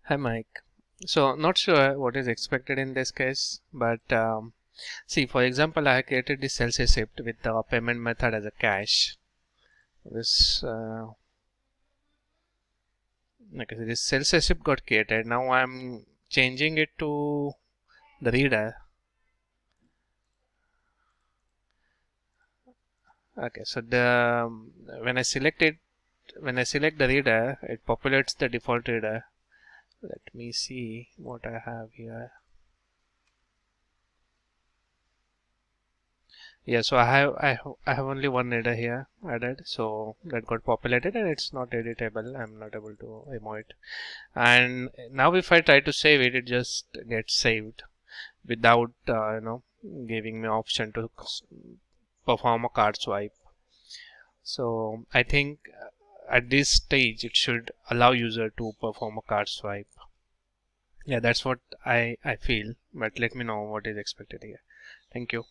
Hi, Mike. So, not sure what is expected in this case, but see, for example, I created this sales receipt with the payment method as a cash. This okay, so this sales receipt got created. Now I'm changing it to the reader. Okay, so when I select it, when I select the reader, it populates the default reader. Let me see what I have here. Yeah, so I have only one reader here added, so that got populated and it's not editable. I'm not able to remove it. And now if I try to save it, it just gets saved without giving me option to perform a card swipe. So I think at this stage it should allow user to perform a card swipe. Yeah, that's what I feel. But let me know what is expected here. Thank you.